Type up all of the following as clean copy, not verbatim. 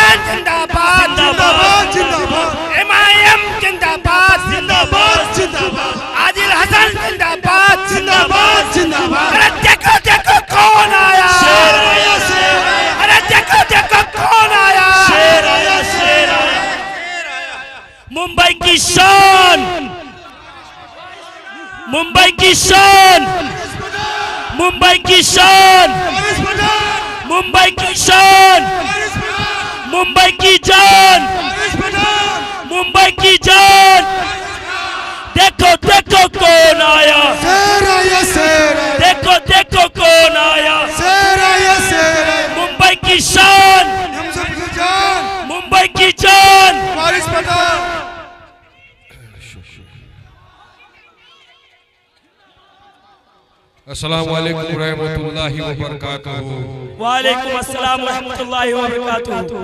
हसन जिंदाबाद जिंदाबाद जिंदाबाद, MIM जिंदाबाद जिंदाबाद जिंदाबाद, आदिल हसन जिंदाबाद जिंदाबाद जिंदाबाद। अरे देखो देखो कौन आया, शेर आया शेर आया, अरे देखो देखो कौन आया, शेर आया शेर आया। मुंबई की शान, मुंबई की शान, मुंबई की शान, मुंबई की शान, मुंबई की जान, मुंबई की जान। देखो देखो कौन आया, शेर आया शेर आया, देखो देखो कौन आया, शेर आया शेर आया। मुंबई की शान, हम सबकी जान, मुंबई की जान, वारिस पठान। अस्सलाम वालेकुम रहमतुल्लाहि व बरकातहू। वालेकुम अस्सलाम रहमतुल्लाहि व बरकातहू।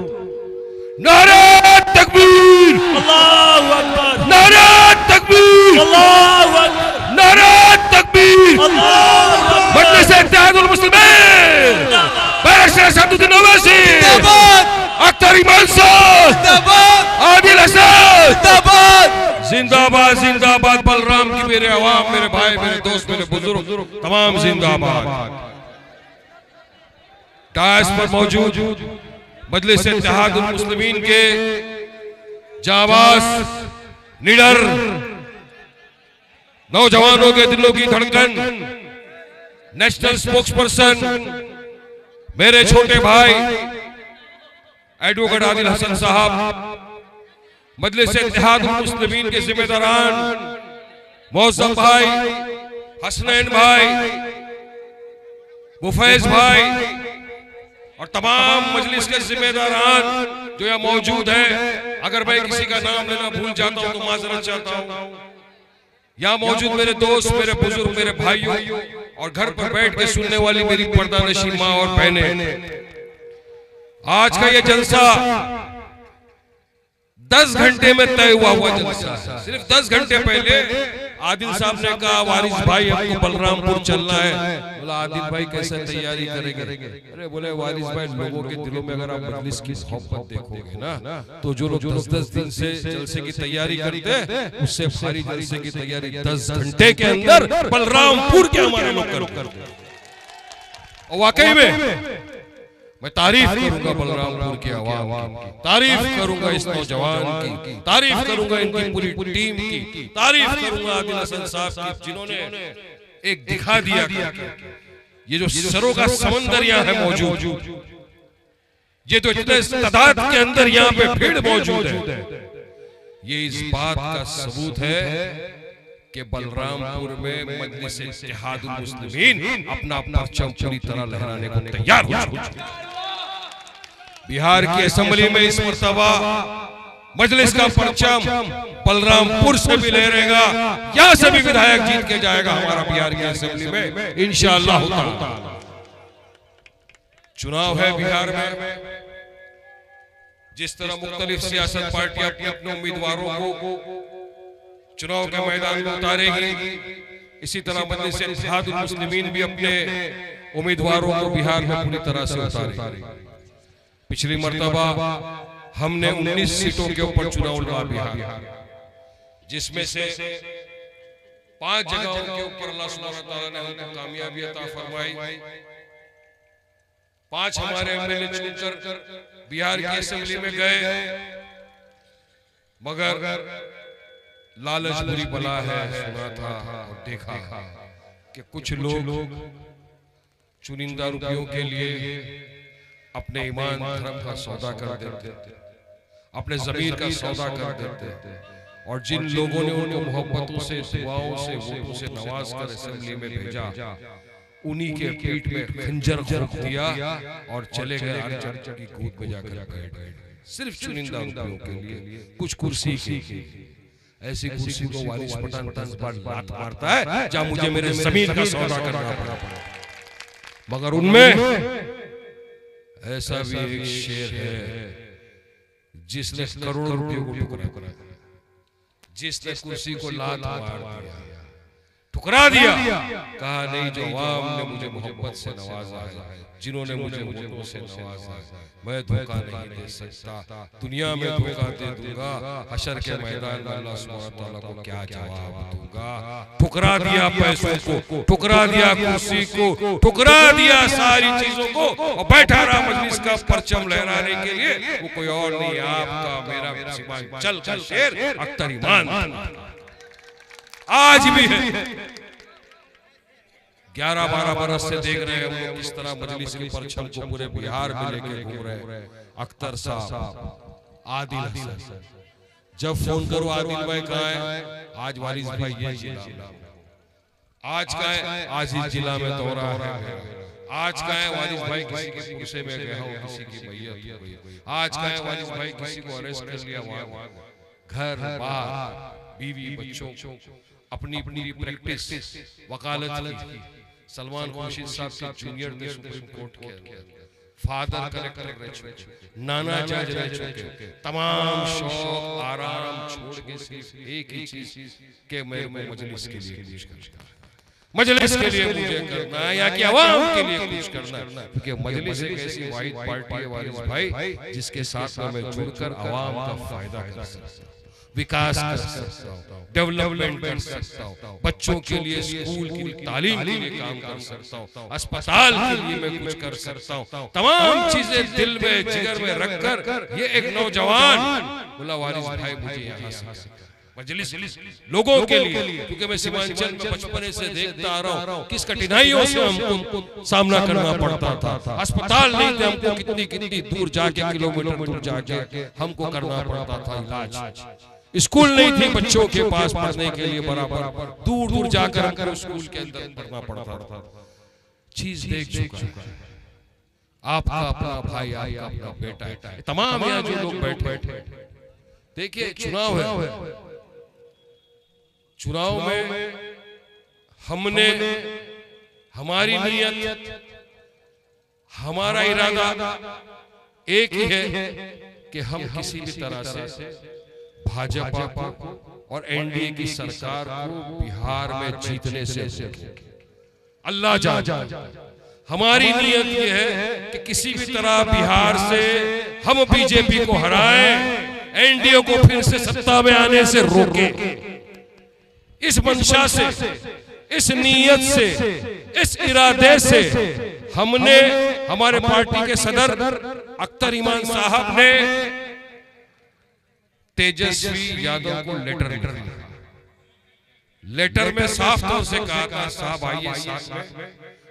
नारे तकबीर, अल्लाहु अकबर, नारे तकबीर, अल्लाहु अकबर, नारे तकबीर। अल्लाहु अकबर। मजलिस इत्तेहादुल मुस्लिमीन, बैरिस्टर शमसुद्दीन ओवैसी जिंदाबाद, अख्तर इमान साहब जिंदाबाद, आदिल हसन जिंदाबाद, जिंदाबाद जिंदाबाद। बलराम की मेरे अवाम, मेरे भाई, मेरे दोस्त, मेरे बुजुर्ग तमाम जिंदाबाद। डायस पर मौजूद मजलिस इत्तेहादुल मुस्लिमीन के जाबाज निडर नौजवानों के दिलों की धड़कन, नेशनल स्पोक्सपर्सन मेरे छोटे भाई एडवोकेट आदिल हसन साहब, मजलिस इत्तेहादुल मुस्लिमीन के जिम्मेदारान मौजम भाई, हसनैन भाई, मुफैज भाई और तमाम मजलिस के जिम्मेदारान जो यहाँ मौजूद हैं। अगर मैं किसी का नाम लेना भूल जाता हूं तो माजरत चाहता हूं। यहाँ मौजूद मेरे दोस्त, मेरे बुजुर्ग, मेरे भाइयों और घर पर बैठ के सुनने वाली मेरी पर्दानशीं माँ और बहनें, आज का ये जलसा 10 घंटे में तय हुआ जलसा है। सिर्फ 10 घंटे पहले आदिल साहब ने कहा वारिस भाई हमको बलरामपुर चलना है। बोला आदिल भाई कैसे तैयारी करेंगे? अरे बोले वारिस भाई लोगों के दिलों में अगर आप मजलिस की मोहब्बत देखोगे ना तो जो लोग 10-10 दिन से जलसे की तैयारी करते हैं उससे भारी जलसे की तैयारी 10 घंटे के अंदर बलरामपुर के हमारे लोग करते हैं। और वाकई में मैं तारीफ करूंगा बलरामपुर के अवाम की, तारीफ करूंगा इस नौजवान की, तारीफ करूंगा इनकी पूरी टीम की, तारीफ करूंगा आदिल हसन साहब की, जिन्होंने एक दिखा दिया ये जो सरों का समंदर यहाँ है मौजूद, ये तो इतने तादाद के अंदर यहाँ पे भीड़ मौजूद है, ये इस बात का सबूत है कि बलरामपुर में मजलिस इत्तेहादुल मुस्लिमीन अपना परचम पूरी तरह लहराने को तैयार हो चुकी है। बिहार की असेंबली में इस मर्तबा मजलिस का परचम बलरामपुर से भी लहरेगा, यहाँ से भी विधायक जीत के जाएगा हमारा बिहार की असेंबली में इंशाअल्लाह। चुनाव है बिहार में, जिस तरह मुख्तलिफ सियासत पार्टियां अपने उम्मीदवारों को चुनाव के मैदान में उतारेगी, इसी तरह मजलिस इत्तेहादुल मुस्लिमीन भी अपने उम्मीदवारों को बिहार में पूरी तरह से उतारेगी। पिछली मर्तबा हमने 19 सीटों के ऊपर चुनाव लड़ा बिहार, जिसमें से 5 जगहों के ऊपर अल्लाह सुब्हानहू व तआला ने हमको कामयाबी अता फरमाई। 5 हमारे एमएलए चुनकर बिहार की असेंबली में गए, मगर लालच बुरी बला है, सुना था और देखा कि कुछ लोग चुनिंदा रुपयों के लिए अपने ईमान धर्म का सौदा कर देते, अपने ज़मीर का सौदा कर देते, और जिन लोगों ने उनको मोहब्बतों से, दुआओं से, वोटों से नवाज कर असेंबली में भेजा, उन्हीं के पीठ में खंजर घोंप दिया और चले गए अर्जन की कूद बजाकर बैठ गए, सिर्फ चुनिंदा रुपयों के लिए, कुछ कुर्सी की। ऐसी कुर्सी को वारिस पठान तंज पर लात मारता है जहां मुझे मेरे जमीन का सौदा करना पड़ा। मगर उनमें ऐसा भी एक शेर है जिसने करोड़ों रुपयों को टुकड़ा, जिसने कुर्सी को लात मार दिया, ठुकरा दिया। कहा नहीं, जो अवाम ने मुझे मोहब्बत से नवाजा है, जिन्होंने मुझे वोटों से नवाजा है, मैं धोखा नहीं दे सकता। दुनिया में धोखा दे दूंगा, हशर के मैदान में अल्लाह सुब्हानहू व तआला को क्या जवाब दूंगा। ठुकरा दिया पैसों को, ठुकरा दिया कुर्सी को, ठुकरा दिया सारी चीजों को, और बैठा रहा मजलिस का परचम लहराने के लिए। वो कोई और नहीं, आपका मेरा सीमांचल का शेर अख्तर ईमान आज भी है। 11-12 बरस से देख रहे हैं हम लोग किस तरह मजलिस की परचम को पूरे बिहार में लेके घूम रहे हैं। अख्तर साहब, आदिल हसन, जब फोन करो आदिल भाई कहाँ है, आज वारिस भाई ये जिला, आज का है, आज इस जिला में दौरा है, आज का है वारिस भाई किसी के पुरसे में गया हो, किसी की मैयत हो गई, आज का है वारिस भाई किसी को अरेस्ट कर लिया, वहां घर बार बीवी बच्चों अपनी अपनी प्रैक्टिस वकालत की। सलमान खुर्शीद साहब के जूनियर थे सुप्रीम कोर्ट के, फादर कलेक्टर रह चुके, नाना जज रह चुके, तमाम शौक आराम छोड़ के सिर्फ एक ही चीज के मैं मजलिस के लिए कुछ करता हूं, मजलिस के लिए मुझे करना है, या कि आवाम के लिए कुछ करना है। क्योंकि मजलिस एक ऐसी वाहिद पार्टी है वारिस भाई, जिसके साथ मैं जुड़कर आवाम का फायदा कर सकता हूं, विकास कर सकता हूँ, डेवलपमेंट कर सकता हूँ, बच्चों के लिए स्कूल की तालीम के लिए काम कर सकता हूँ, अस्पताल के लिए मैं कुछ कर सकता हूँ। तमाम चीजें दिल में जिगर में रखकर ये एक नौजवान बोला वारिस भाई मुझे यहाँ से मजलिस लोगों के लिए, क्योंकि मैं सीमांचल में बचपने से देखता आ रहा हूँ किस कठिनाइयों से हमको सामना करना पड़ता था। अस्पताल नहीं थे, हमको कितनी कितनी दूर जाके, किलोमीटर दूर जाके हमको करना पड़ता था इलाज। स्कूल नहीं थी बच्चों के पास पढ़ने के लिए, बराबर दूर दूर जाकर हमको स्कूल के अंदर पढ़ना पड़ता था। चीज देख चुका है, आपका अपना भाई, आपका अपना बेटा है, तमाम यहाँ जो लोग बैठे, देखिए चुनाव है, चुनाव में हमने हमारी नियत, हमारा इरादा एक ही है कि हम किसी भी तरह से भाजपा को और एनडीए की सरकार को बिहार में जीतने से अल्लाह जाने। हमारी नियत ये है कि किसी भी तरह बिहार से हम बीजेपी को हराएं, एनडीए को फिर से सत्ता में आने से रोकें। इस मंशा से, इस नीयत से, इस इरादे से हमने, हमारे पार्टी के सदर अख्तर ईमान साहब ने तेजस्वी यादव को लेटर लिखा। लेटर में साफ तौर से कहा था, साहब आइए साथ में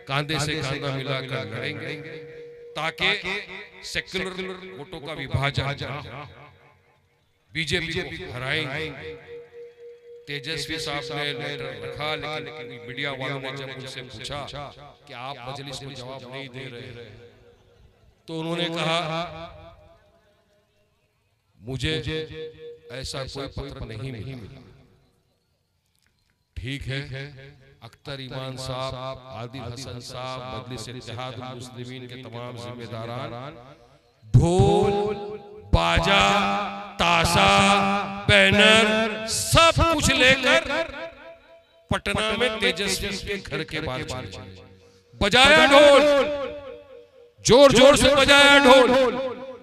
कांधे से कांधा मिलाकर लड़ेंगे ताकि सेक्युलर वोटों का विभाजन, बीजेपी को हराएंगे। तेजस्वी साहब ने लेटर रखा, लेकिन मीडिया वालों ने जब उनसे पूछा कि आप मजलिस को जवाब नहीं दे रहे, तो उन्होंने कहा मुझे ऐसा कोई पत्र नहीं मिला। ठीक है, अख्तर ईमान साहब, आदिल हसन साहब, मजलिस इत्तेहादुल मुस्लिमीन के तमाम जिम्मेदारान ढोल बाजा ताशा बैनर सब कुछ लेकर पटना में तेजस्वी के घर के बाहर चले, बजाया ढोल, जोर जोर से बजाया ढोल,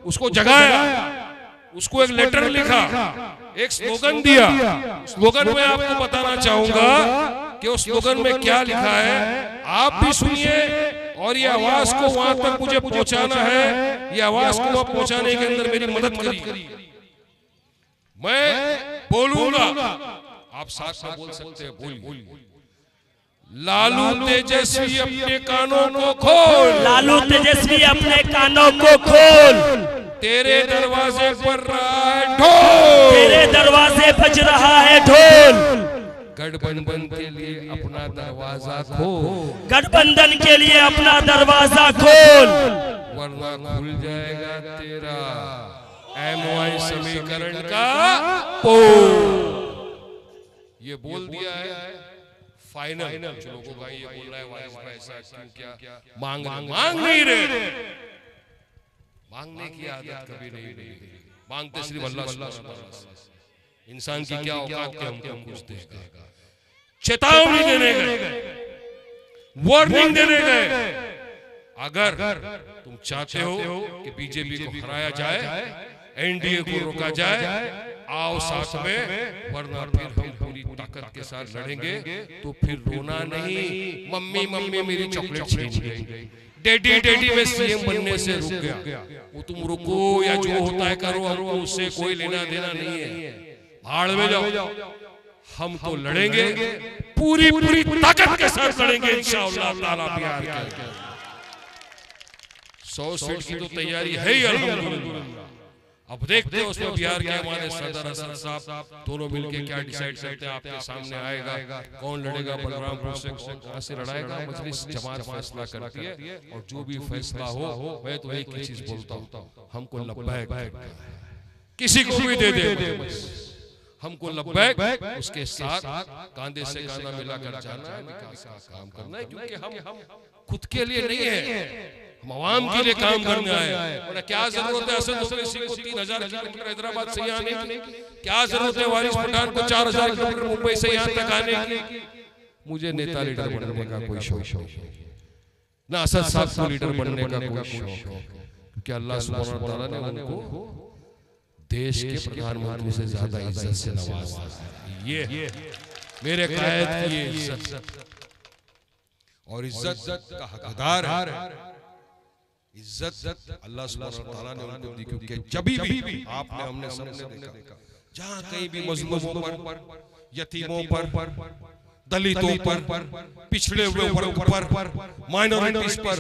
उसको जगाया, उसको एक लेटर लिखा, एक स्लोगन दिया। स्लोगन में आपको बताना चाहूंगा कि उस स्लोगन में क्या लिखा है, आप भी सुनिए और ये आवाज को वहां तक मुझे पहुंचाना है। ये आवाज को वहां पहुंचाने के अंदर मेरी मदद करिए। मैं बोलूंगा, आप साथ में बोल सकते हैं, बोलिए। लालू तेजस्वी अपने कानों को खोल, लालू तेजस्वी अपने कानों को खोल, तेरे दरवाजे पर रहा है ढोल, तेरे दरवाजे बज रहा है ढोल। गठबंधन के लिए अपना दरवाजा खोल, गठबंधन के लिए अपना दरवाजा खोल, वरना खुल जाएगा तेरा MY समीकरण का पोल। ये बोल दिया है फाइनल। लोगों का ये बोल रहा है वारिस भाई ऐसा क्यों, क्या मांग नहीं रहे। मांगने की आदत कभी नहीं मिली, मांगते सिर्फ अल्लाह सुब्हानहू व तआला। इंसान की क्या औकात के हमको कुछ देगा। चेतावनी देने गए, वार्निंग देने गए। अगर तुम चाहते हो कि बीजेपी को हराया जाए, एनडीए को रोका जाए, आओ साथ में, वरना फिर हम पूरी ताकत के साथ लड़ेंगे। तो फिर रोना नहीं, मम्मी मम्मी मेरी चॉकलेट छीन गई, डैडी डैडी में सीएम बनने से रुक गया। वो तुम रुको या जो होता है करो, हमको उससे कोई लेना देना नहीं है। भाड़ में जाओ, हम तो लड़ेंगे, पूरी पूरी ताकत के साथ लड़ेंगे इंशाअल्लाह ताला। बिहार के 100 सीट की तो तैयारी है ही अल्हम्दुलिल्लाह। अब देखते हैं उसमें बिहार के हमारे सदर हसन साहब दोनों मिलके क्या डिसाइड करते हैं। आपके सामने आएगा कौन लड़ेगा बलरामपुर से, कौन कहां से लड़ाएगा। मजलिस जमात फैसला करती है, और जो भी फैसला हो, मैं तो एक ही चीज बोलता हूं, हमको लब्बैक, किसी को भी दे दे, हमको लब्बैक, उसके साथ कांधे से कांधा मिलाकर जाना है, विकास का काम करना है। क्योंकि हम खुद के लिए नहीं है, हम आवाम के लिए काम करने आए हैं। और क्या जरूरत है असद ओवैसी को 3000 किलोमीटर हैदराबाद से यहाँ आने की? क्या जरूरत है वारिस पठान को 4000 किलोमीटर मुंबई से यहाँ तक आने की? मुझे नेता लीडर बनने का कोई शौक नहीं, ना असद साहब को लीडर बनने का कोई शौक, क्योंकि अल्लाह सुब्हानहू व तआला ने उनको देश के प्रधानमंत्री से ज्यादा इज्जत से नवाजा है। ये मेरे कायद की ये इज्जत, और इज्जत का हकदार है। इज्जत अल्लाह सुब्हानहू व तआला ने उनको दी, क्योंकि जब भी आपने हमने सबने देखा, जहां कहीं भी मजलूमों पर, यतीमों पर, दलितों पर, पिछड़े हुए वर्ग पर, माइनॉरिटीज पर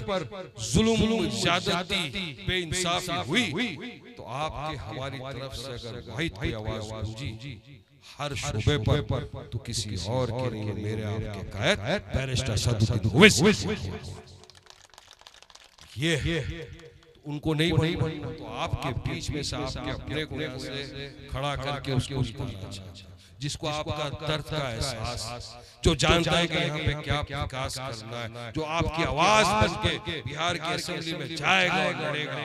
जुल्म, ज्यादती, बेइंसाफी हुई, तो आपके हमारी तरफ से अगर वाहिद की आवाज गूंजी हर शोबे पर, तो किसी और के नहीं, मेरे आपके कायद बैरिस्टर सदुद्दीन ओवैसी। ये उनको नहीं बनना, तो आपके बीच में से आपके अपने को यहाँ से खड़ा करके उसको जिसको आपका दर्द का एहसास, जो जानता है कि यहाँ पे क्या विकास करना है, जो आपकी आवाज बन के बिहार की असेंबली में जाएगा और लड़ेगा।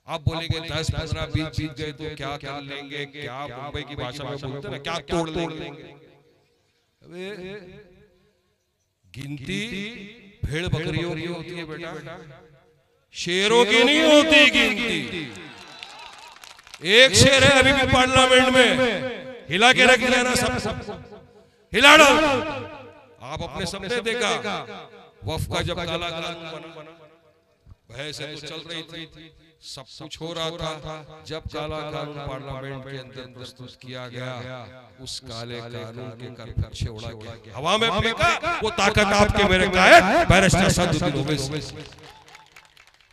आप बोलेंगे 10, 15, 20 जीत गए तो क्या कर लेंगे, क्या मुंबई की भाषा में बोलते हैं, क्या तोड़ लेंगे। गिनती भेड़ बकरियों की होती है बेटा, शेरों की नहीं होती गिनती। एक शेर है अभी भी पार्लियामेंट में, हिला के रख लेना, सब हिला डाल। आप अपने सपने देखा, वफ का जब काला कानून बना, बहस तो चल रही थी, सब कुछ हो रहा था। जब काला कानून पार्लियामेंट के अंदर प्रस्तुत किया गया, उस काले कानून के करपक्षे उड़ा के हवा में फेंका, वो ताकत आपके मेरे कायद बैरिस्टर सदुद्दीन ओवैसी।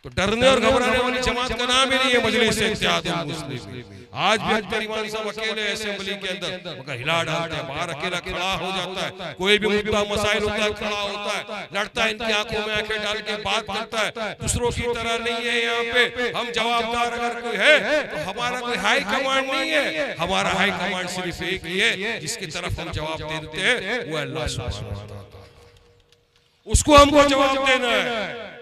तो डरने और घबराने वाली जमात का नाम ही नहीं है मजलिस इत्तेहादुल मुस्लिमीन। आज भी अख्तर इमाम साहब अकेले असेंबली के अंदर मगर हिला डालते हैं, बाहर अकेला खड़ा हो जाता है, कोई भी मुद्दा मसाइल होता है खड़ा होता है, लड़ता है, इनकी आंखों में आंखें डाल के बात करता है। दूसरों की तरह नहीं है, यहाँ पे हम जवाबदार अगर कोई है तो हमारा कोई हाई कमांड नहीं है, हमारा हाई कमांड सिर्फ एक ही है जिसकी तरफ हम जवाब देते हैं, वो अल्लाह सुब्हानहू व तआला। उसको हमको जवाब देना है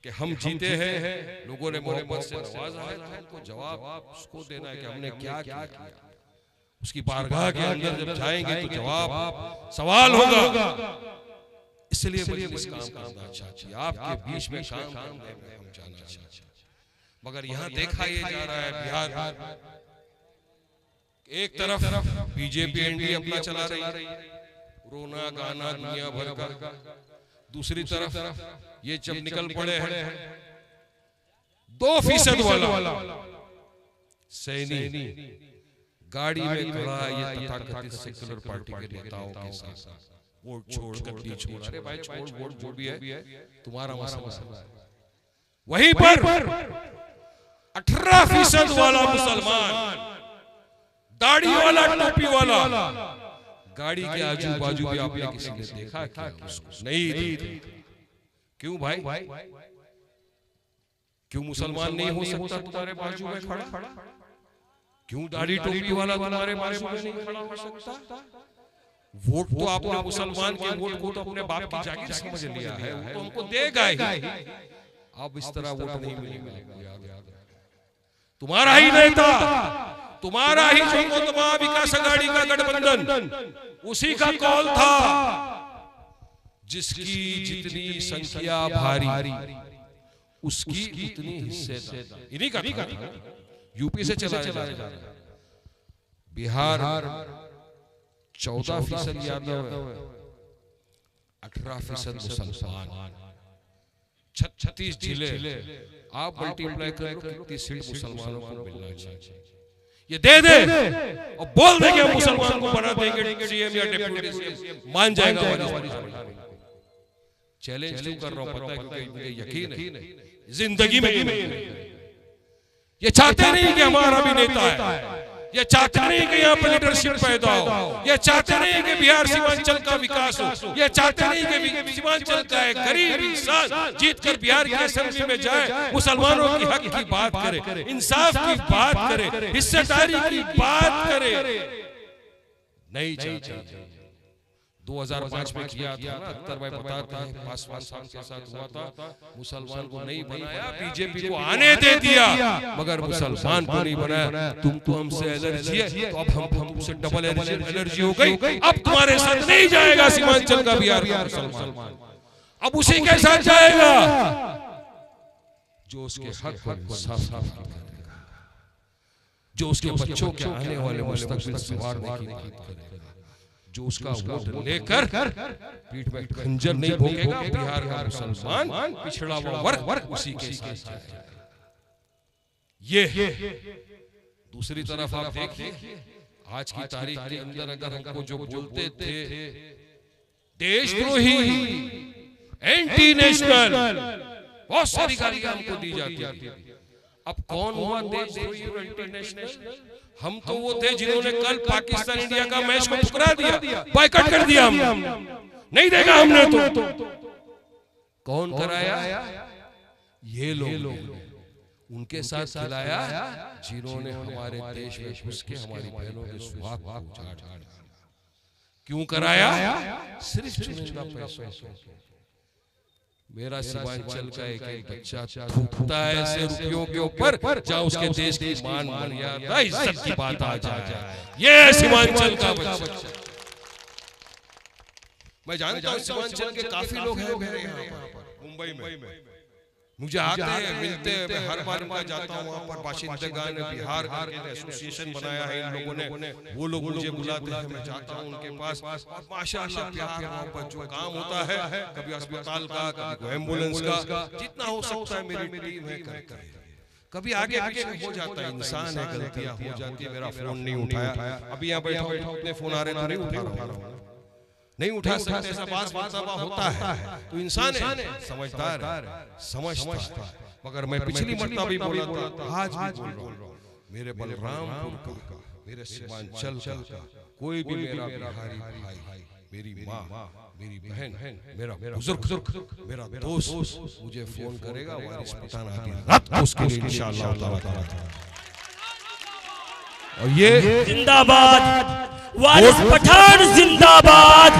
कि हम जीते हैं, लोगों ने मोहब्बत से नवाजा है, तो हमको जवाब उसको देना है कि हमने क्या किया। उसकी बारगाह के अंदर जब जाएंगे तो जवाब सवाल होगा। इसलिए मजलिस काम करना अच्छा चाहिए, आपके बीच में काम करने में हम जाना चाहिए। मगर यहाँ देखा ये जा रहा है, बिहार एक तरफ बीजेपी एनडीए अपना चला रही है, रोना गाना दुनिया भर का, दूसरी तरफ ये जब निकल पड़े हैं 2% वाला सैनी गाड़ी में खड़ा, ये तथाकथित सेक्युलर पार्टी के नेताओं के साथ वोट छोड़ गद्दी छोड़, अरे भाई छोड़ वोट जो भी है तुम्हारा मसला है। वहीं पर 18% वाला मुसलमान, दाढ़ी वाला, टोपी वाला, गाड़ी के आजू बाजू भी आपने किसी ने देखा क्या? उसको नहीं। क्यों भाई, क्यों मुसलमान नहीं हो सकता तुम्हारे बाजू में खड़ा? क्यों दाढ़ी टोपी वाला तुम्हारे बाजू में नहीं खड़ा हो सकता? वोट तो आपने मुसलमान के वोट को तो अपने बाप की जागीर समझ लिया है, वो तो हमको देगा ही। अब इस तरह वोट नहीं मिलेगा, तुम्हारा ही नेता तुम्हारा ही जो मोतमा विकास अघाड़ी का गठबंधन उसी का कॉल था, जिसकी जितनी संख्या भारी उसकी उतनी हिस्सेदार इन्हीं का था। यूपी से चला जा रहा है, बिहार 14% यादव, 18% मुसलमान, 36 जिले आप मल्टीप्लाई करो कितनी सीट मुसलमानों को मिलना चाहिए। ये दे दे और बोल दे कि हम मुसलमान को बना देंगे सीएम या डिप्टी सीएम, मान जाएगा वारिस। चैलेंज क्यों कर रहा हूं पता है, क्योंकि मुझे यकीन है जिंदगी में ये चाहते नहीं कि हमारा भी नेता है, ये चाहते नहीं कि यहाँ पर लीडरशिप पैदा हो, ये चाहते नहीं कि बिहार सीमांचल का विकास हो, ये चाहते नहीं कि सीमांचल का एक गरीब इंसान जीत कर बिहार की असेंबली में जाए, मुसलमानों की हक की बात करे, इंसाफ की बात करे, हिस्सेदारी की बात करे। नहीं चाहते। 2005 में किया था ना, अख्तर भाई बताते हैं पासवान साहब के साथ हुआ था, मुसलमान को नहीं बनाया, बीजेपी को आने दे दिया, मगर मुसलमान को नहीं बनाया। तुमको हमसे एलर्जी है तो अब हम तुमसे डबल एलर्जी हो गई, अब तुम्हारे साथ नहीं जाएगा सीमांचल का बिहार का मुसलमान, अब उसी के साथ जाएगा जो उसके हक पर इंसाफ करेगा, जो उसके बच्चों के आने वाले मुस्तकबिल संवारने की बात करेगा, जो उसका वोट लेकर पीठ में खंजर नहीं भोगेगा। बिहार का मुसलमान पिछड़ा हुआ वर्ग उसी के साथ जाएगा। ये दूसरी तरफ आप देखिए आज की तारीख के अंदर अगर हमको जो बोलते थे देशद्रोही, एंटी नेशनल, बहुत सारी गालियां हमको दी जाती थी। अब कौन हुआ देशद्रोही और एंटी नेशनल? हम तो वो थे जिन्होंने कल पाकिस्तान इंडिया का मैच को ठुकरा दिया, बॉयकॉट कर दिया, हमने नहीं देगा हमने तो। कौन कराया? ये लोग उनके साथ खिलाया जिन्होंने हमारे देश में घुस के हमारी बहनों के सुहाग को उजाड़ दिया। क्यों कराया? सिर्फ चुनिंदा पैसों से। मेरा सीमांचल का एक बच्चा थूकता है ऐसे रुपयों के ऊपर जहाँ उसके देश की मान मर्यादा इज्जत की बात आ जाए, ये सीमांचल का बच्चा। मैं जानता हूँ सीमांचल के काफी लोग हैं मेरे यहाँ पर मुंबई में, मुझे आते हैं मिलते हैं, मैं हर बार उनका जाता हूँ वहाँ पर। बाशिंदगान बिहार के एसोसिएशन बनाया है इन लोगों ने, वो लोग मुझे बुलाते हैं, मैं जाता हूँ उनके पास और माशाअल्लाह प्यार वहाँ पर जो काम होता है, कभी अस्पताल का, कभी एम्बुलेंस का, जितना हो सकता है मेरी टीम है करती है। कभी आगे पीछे हो जाता है, इंसान है, गलतियां हो जाती है। मेरा फोन नहीं उठाया, अभी यहाँ बैठा इतने फोन आ रहे हैं, नहीं उठा रहा हूँ, नहीं उठा सकते, ऐसा बात होता है। तो इंसान है, समझदार है, समझता है। मगर मैं पिछली मरतबा भी बोला था, आज भी बोल रहा हूँ, मेरे बलरामपुर का, मेरे सीमांचल का कोई भी मेरा बिहारी भाई, मेरी माँ, मेरी बहन, मेरा बुजुर्ग, मेरा दोस्त मुझे फोन करेगा, वारिस पठान आदि रात को उसके लिए इंशाअल्लाह ताला। और ये जिंदाबाद वारिस पठान, जिंदाबाद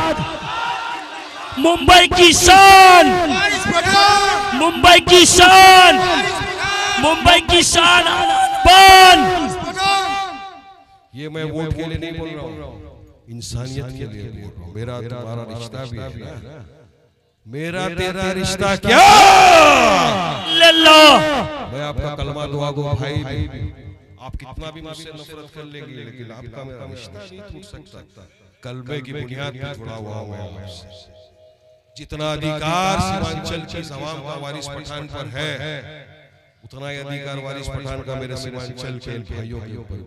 मुंबई की शान, मुंबई की शान, मुंबई की शान पान। ये मैं वोट के लिए नहीं बोल रहा हूँ, इंसानियत के लिए बोल रहा हूँ। मेरा तुम्हारा रिश्ता भी है ना, मेरा तेरा रिश्ता क्या अल्लाह। मैं आपका कलमा दुआ गो भाई भी, आप कितना भी मुझसे नफरत कर लेंगे लेकिन आपका मेरा रिश्ता नहीं टूट सकता। कलमे की बुनियाद पर जुड़ा हुआ है। जितना अधिकार सीमांचल की अवाम का वारिस पठान पर है, उतना ही अधिकार वारिस पठान का मेरे सीमांचल के भाइयों के ऊपर।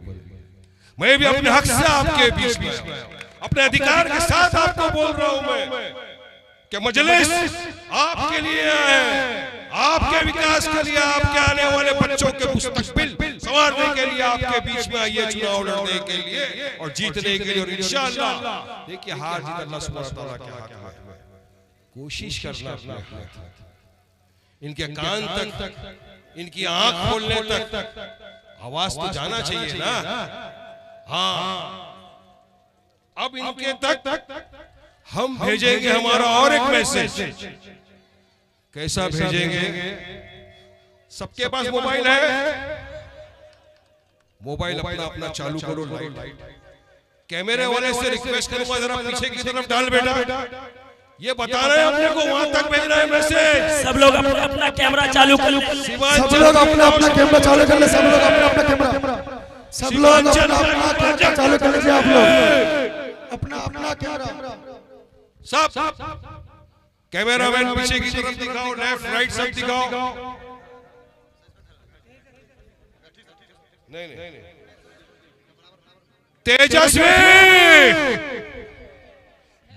मैं भी अपने हक से आपके बीच में, अपने अधिकार के साथ आपको बोल रहा हूं मैं कि मजलिस आपके लिए है, आपके विकास के लिए, आपके आने वाले बच्चों के मुस्तकबिल संवारने के लिए आपके बीच में आइए, चुनाव लड़ने के लिए और जीतने के लिए। और इंशाअल्लाह देखिए हार जीत अल्लाह सुब्हानहू व तआला के हाथ में, कोशिश करना अपने हाथ, इनके कान तक, इनकी आंख खोलने तक आवाज तो जाना चाहिए ना। हाँ, अब इनके तक हम भेजेंगे हमारा और एक मैसेज। कैसा भेजेंगे? सबके पास मोबाइल है, मोबाइल अपना अपना चालू करो, लाइट कैमरे वाले से रिक्वेस्ट करूंगा जरा पीछे की तरफ डाल बेटा, ये बता रहे हैं अपने को वहां तक भेज रहे हैं मैसेज। सब लोग अपना अपना कैमरा चालू कर लो, सब लोग अपना अपना कैमरा चालू कर ले, सब लोग अपना अपना कैमरा, सब लोग अपना अपना कैमरा चालू कर लीजिए। आप लोग अपना अपना कैमरा, सब कैमरामैन पीछे की तरफ दिखाओ, लेफ्ट राइट सब दिखाओ। नहीं तेजस्वी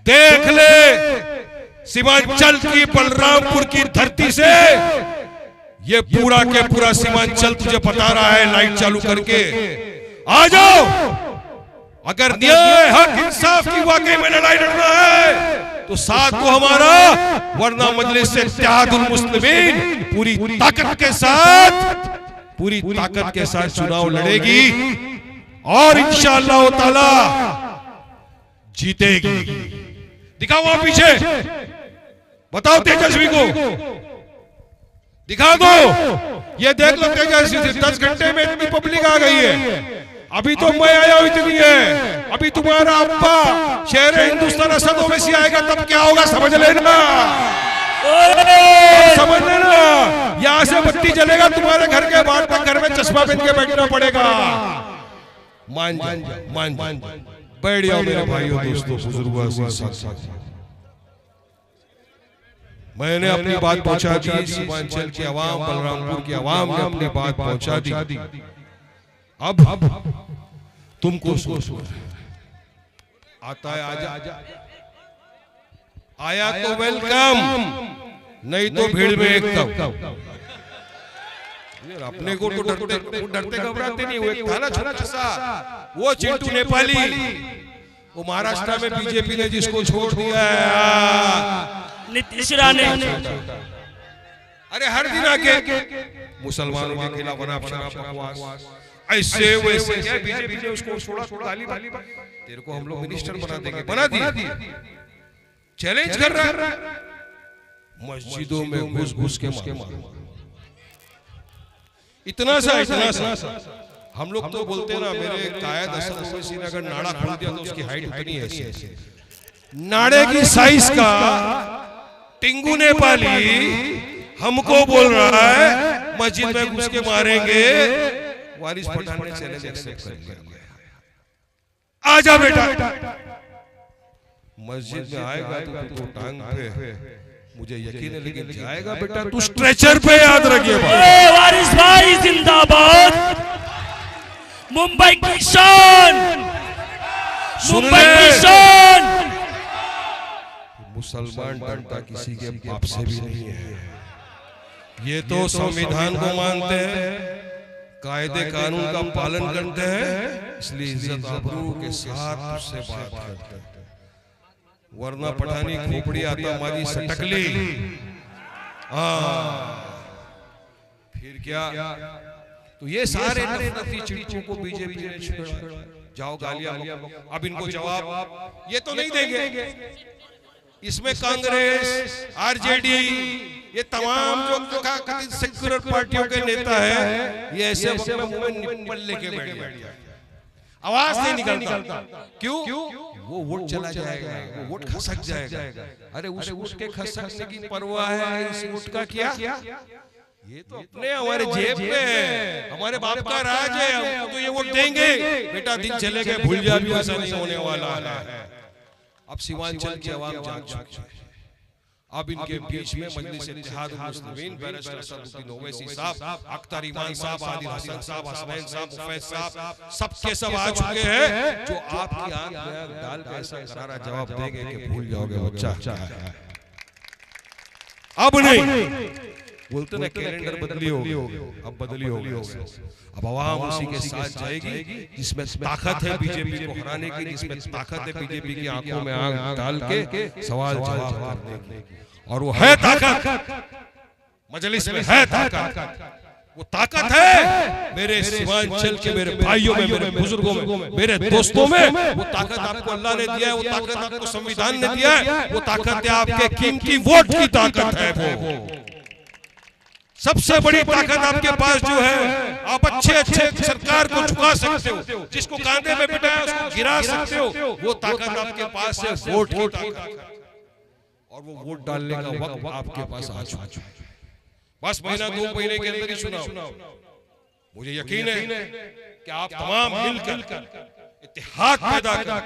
देख ले, सीमांचल की बलरामपुर की धरती से ये पूरा के पूरा सीमांचल तुझे बता रहा है लाइट चालू करके। आ जाओ, अगर न्याय हक इंसाफ की वाकई में लड़ाई लड़ना है तो साथ को हमारा, वरना मजलिस से इत्तेहादुल मुस्लिमीन पूरी ताकत के साथ चुनाव लड़ेगी और इंशाअल्लाह ताला जीतेगी। दिखाओ वहां पीछे, बताओ तेजस्वी को दिखा दो, ये देख लो तेजस्वी 10 घंटे में इतनी पब्लिक आ गई है। अभी तो मैं आया हूं इतनी है, अभी तुम्हारा अब्बा शेर हिंदुस्तान असद ओवैसी आएगा तब क्या होगा समझ लेना, समझ लेना। यहां से बत्ती जलेगा तुम्हारे घर के बाहर तक, घर में चश्मा पहन के बैठना पड़ेगा। मान बैठ जाओ मेरे भाइयों दोस्तों बुजुर्गों साथ। मैंने अपनी बात पहुंचा दी, सीमांचल की आवाम, बलरामपुर की आवाम ने अपनी बात पहुंचा दी। अब तुमको आता है, आजा आया तो वेलकम, नहीं तो भीड़ में एकदम। अपने को तो डरते घबराते नहीं हुए। था ना छोटा सा वो चिंटू नेपाली, वो महाराष्ट्र में बीजेपी ने जिसको छोड़ दिया है, नीतीश राणे। अरे हर दिन आके मुसलमानों के खिलाफ बकवास, ऐसे वैसे बीजेपी ने उसको छोड़ा, तेरे को हम लोग मिनिस्टर बना देंगे, बना दिया। चैलेंज कर रहा है, मस्जिदों में घुस के मार। इतना सा हम लोग तो बोलते ना, मेरे कायद असद ओवैसी ने अगर नाड़ा खोल दिया तो उसकी हाइट उतनी है ऐसे नाड़े की साइज का। टिंगू नेपाली हमको बोल रहा है मस्जिद में घुस के मारेंगे। वारिस पठान ने चैलेंज एक्सेप्ट कर लिया। आजा बेटा, मस्जिद में आएगा तो तुमको टांग पे, मुझे यकीन है, लेकिन जाएगा बेटा तू स्ट्रेचर पे, याद रखिए। वारिस भाई जिंदाबाद, मुंबई की शान, मुंबई की शान। मुसलमान डरता किसी के बाप से भी नहीं है, ये तो संविधान को मानते हैं, कायदे कानून का पालन करते हैं, इसलिए इज्जत आबरू के साथ उससे बात करते हैं। वरना पठानी खोपड़ी आता मारी सटकली, फिर क्या। तो ये सारे नफरती चिड़ियों को बीजेपी ने छोड़ा। जाओ गालियां, अब इनको जवाब ये तो नहीं देंगे। इसमें कांग्रेस, आरजेडी, ये तमाम जो सेक्युलर पार्टियों के नेता है, ये ऐसे मुंह में निप्पल लेके बैठ गए, आवाज नहीं निकलता। क्यों? वो वोट चला जाएगा, वो वोट खसक जाएगा। अरे उस वोट के खसकने की परवाह है, इस वोट का क्या? ये तो अपने हमारे जेब में है, हमारे बाप का राज है, हम तो ये वोट देंगे। बेटा दिन चले गए, भूल जा, भी ऐसा नहीं होने वाला है। अब सीमांचल की आवाम जाग चुकी है। अब इनके बीच में मजलिस इत्तेहादुल मुस्लिमीन, बैरिस्टर असदुद्दीन ओवैसी साहब, अख्तर ईमान साहब, आदिल हसन साहब, हसनैन साहब, मुफैज साहब, सबके सब आ चुके हैं, जो आपकी आंख में आंख डाल के ऐसा करारा जवाब देंगे कि भूल जाओगे बच्चा। अब नहीं बोलते ना कैलेंडर बदली होगी, अब बदली होगी। अब आवाम उसी के साथ जाएगी जिसमें ताकत है बीजेपी को हराने की, जिसमें ताकत है बीजेपी की आंखों में आंख डाल के सवाल जवाब करने की, और वो है ताकत, मजलिस में है ताकत। वो ताकत है मेरे सीमांचल के मेरे भाइयों में, मेरे बुजुर्गों में, मेरे दोस्तों में। वो ताकत आपको अल्लाह ने दिया है, वो ताकत आपको संविधान ने दिया है, वो ताकत है आपके कीमती वोट की ताकत है। वो सबसे बड़ी ताकत आपके पास जो है, आप अच्छे अच्छे सरकार को झुका सकते हो, जिसको कांधे में बिठाया उसको गिरा सकते हो, वो ताकत आपके पास है, वोट की ताकत। और वो वोट डालने का वक्त आपके पास आ चुका है। बस महीना 2 महीने के अंदर ही चुनाव। मुझे यकीन है कि आप तमाम मिलकर इत्तेहाद पैदा कर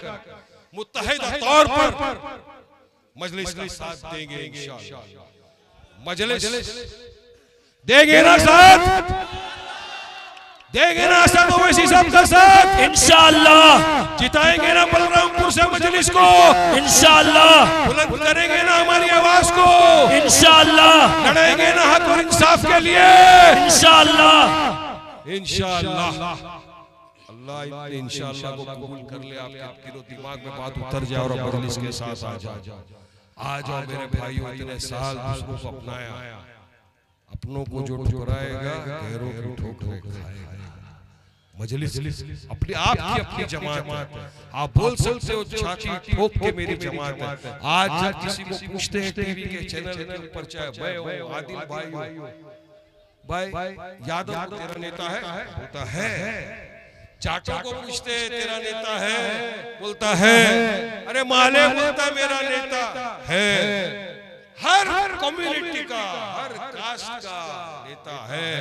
मुत्तहिदा तौर पर मजलिस का साथ देंगे इंशाअल्लाह। मजलिस देंगे ना साथ, देंगे ना असद ओवैसी साहब का साथ इंशाअल्लाह। जिताएंगे ना बलरामपुर से मजलिस को इंशाअल्लाह। बुलंद करेंगे ना हमारी आवाज को इंशाअल्लाह। लड़ेंगे ना हक और इंसाफ के लिए इंशाअल्लाह। इंशाअल्लाह। अल्लाह इंशाअल्लाह को कबूल कर ले, आपके दिलो दिमाग में बात उतर जाए और मजलिस के साथ आ जाओ। आ जाओ मेरे भाइयों, इतने साल दूसरों को अपनाया, अपनों को जो ठुकराएगा गैरों की ठोकरें खाएगा। मजलिस अपनी आपकी अपनी जमात है, आप बोल सकते हो छाती ठोक के मेरी जमात है। आज जब किसी को पूछते हैं टीवी के चैनल के ऊपर, चाहे मैं हो, आदिल भाई यादव को तेरा नेता है, बोलता है। जाटों को पूछते हैं तेरा नेता है, बोलता है। अरे माले बोलता मेरा नेता है। हर कम्युनिटी का, हर कास्ट का नेता है।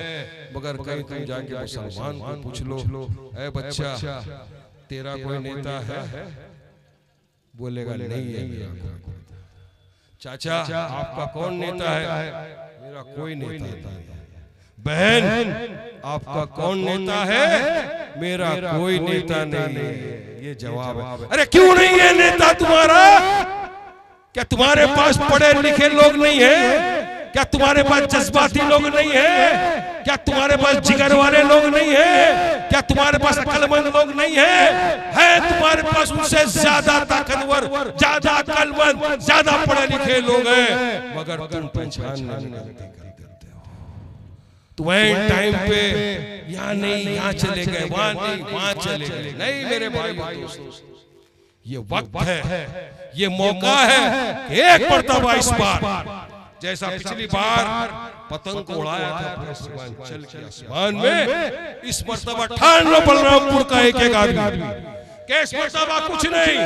मगर कहीं तुम जाके मुसलमान को पूछ लो, ऐ बच्चा तेरा कोई नेता है, बोलेगा नहीं है मेरा। चाचा आपका कौन नेता है, मेरा कोई नेता नहीं। बहन आपका कौन नेता है, मेरा कोई नेता नहीं। ये जवाब है। अरे क्यों नहीं है नेता तुम्हारा? क्या तुम्हारे पास पढ़े लिखे लोग नहीं है? क्या तुम्हारे पास जज्बाती लोग नहीं है? क्या तुम्हारे पास जिगर वाले लोग नहीं है? क्या तुम्हारे पास अक्लमंद लोग नहीं है तुम्हारे पास उनसे ज्यादा ताकतवर, ज्यादा अक्लमंद, ज्यादा पढ़े लिखे लोग हैं, मगर तुम पहचान नहीं करते हो। तुम्हें टाइम पे यहाँ नहीं, यहाँ चले गए, वहां नहीं, वहां चले गए। नहीं मेरे भाई दोस्तों, ये वक्त है, ये मौका है कि एक मर्तबा इस बार, जैसा पिछली बार पतंग को उड़ाया था पूरे आसमान में, इस मर्तबा ठान लो बलरामपुर का एक एक आदमी कि इस मर्तबा कुछ नहीं,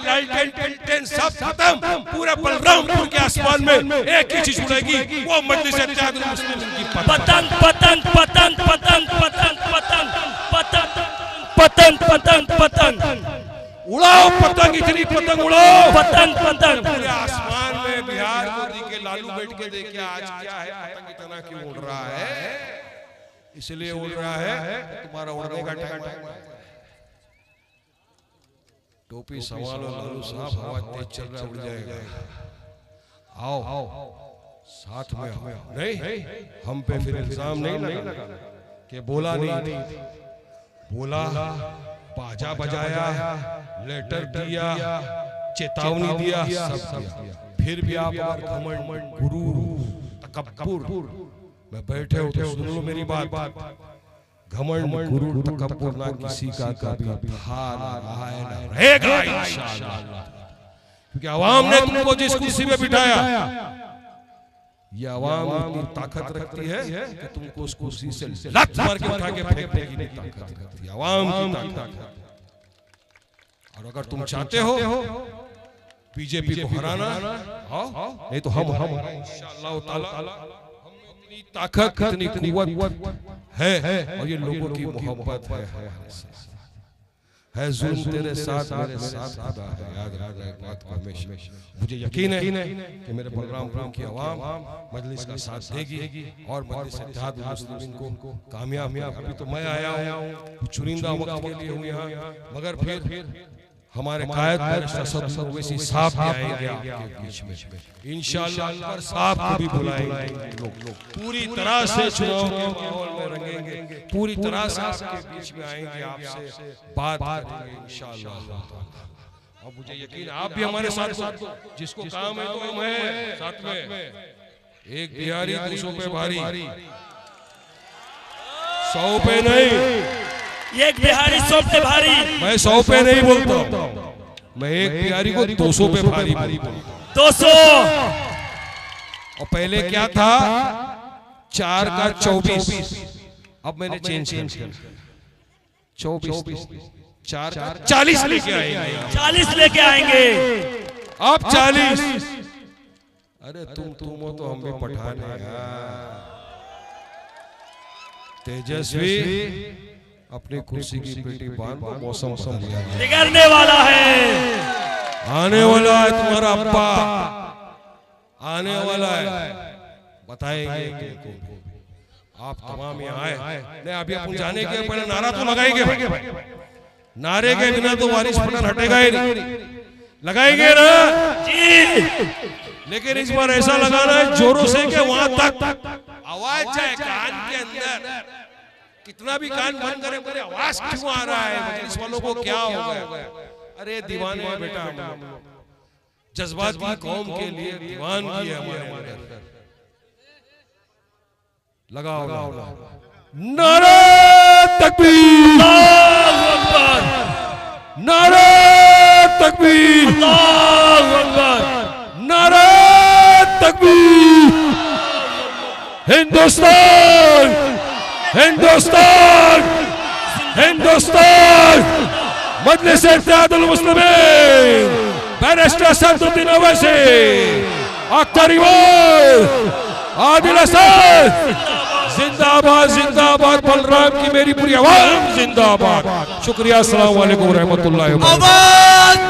लालटेन सब खत्म, पूरा बलरामपुर के आसमान में एक ही चीज उड़ेगी, वो मजलिस इत्तेहादुल मुस्लिमीन की पतंग पतंग पतंग पतंग पतंग पतंग पतंग पतंग पतंग पतंग उड़ाओ पतंग, इतनी पतंग उड़ाओ, पतंग पतंग पूरे आसमान में। बिहार मोदी के लालू बैठ के देखे आज क्या है, पतंग इतना क्यों उड़ रहा है? इसलिए उड़ रहा है तुम्हारा उड़ने का टाइम है। टोपी संभालो लालू साहब, हवा तेज चल रहा, उड़ जाएगा। आओ साथ में आओ। नहीं हम पे फिर इल्जाम नहीं लगा कि बोला नहीं, बोला, बाजा बजाया, लेटर दिया, चेतावनी दिया, सब दिया, फिर भी आप घमंड, गुरूर, तकब्बुर में बैठे हो तो सुन लो मेरी बात। घमंड, गुरूर, तकब्बुर ना किसी का कभी था ना रहा है ना रहेगा इंशाअल्लाह। क्योंकि आवाम ने तुमको जिस कुर्सी में बिठाया, ये आवाम की ताकत रखती है कि तुमको उस कुर्सी से लत मार के उठा के फेंकने की ताकत रखती है, आवाम की ताकत। और अगर तुम चाहते हो बीजेपी को हराना, नहीं तो हम इंशाअल्लाह ताला, हम इतनी ताकत, इतनी कुव्वत है, और ये लोगों की मोहब्बत है। जुल्म तेरे साथ, मेरे साथ खुदा है, याद रखना एक बात को हमेशा। मुझे यकीन है कि मेरे बलरामपुर की आवाम मजलिस का साथ देगी और मजलिस इत्तेहादुल मुस्लिमीन को कामयाब। अभी तो मैं आया हूँ चुनिंदा वक्त के लिए हूँ यहाँ, मगर फिर हमारे कायद असद ओवैसी साहब भी आएंगे आपके बीच में इंशाअल्लाह। पर साहब को भी बुलाएंगे, लोग पूरी तरह से चुनाव के माहौल में रंगेंगे, पूरी तरह से आपके बीच में आएंगे, आपसे बात करेंगे इंशाअल्लाह। और मुझे यकीन आप भी हमारे साथ, जिसको काम है तो हम हैं साथ में। एक बिहारी 200 पे भारी, 100 पे नहीं, एक बिहारी 100 पे भारी। मैं 100 पे नहीं बोलता, मैं एक बिहारी को 200 पे भारी बोलता हूं। 200। और पहले क्या था 4 का 24, अब मैंने चेंज किया 24, 4 का 40 लेके आएंगे, 40 लेके आएंगे। आप 40। अरे तुम हो तो हम भी पठान हैं यार। तेजस्वी अपनी कुर्सी की पेटी बांध को मौसम बिगड़ने वाला है, आने वाला है तुम्हारा अब्बा, आने वाला है, बताएंगे तुमको। आप तमाम यहाँ आए नहीं, अभी अपन जाने के पहले नारा तो लगाएंगे भाई। नारे के बिना तो वारिस पठान हटेगा ही नहीं, लगाएंगे ना जी। लेकिन इस बार ऐसा लगाना है जोरों से कि वहां तक आवाज जाए कान के अंदर। कितना भी कान बंद करे बोले आवाज क्यों आ रहा है, मजलिस वालों को क्या हो गया? अरे दीवाने हैं बेटा, जज्बात की कौम के लिए दीवान की है हमारे अंदर। लगाओ नारे तकबीर, अल्लाहू अकबर, नारे तकबीर, अल्लाहू अकबर, नारे तकबीर। हिंदुस्तान, हिंदुस्तान, हिंदुस्तान। मजलिस इत्तेहादुल मुस्लिमीन, बैरिस्टर सदरुद्दीन अवैसी, अख्तर इमाम, आदिल हसन, जिंदाबाद जिंदाबाद। बलराम की मेरी पूरी आवाम जिंदाबाद। शुक्रिया, अस्सलाम वालेकुम रहमतुल्लाहि व बरकातहू।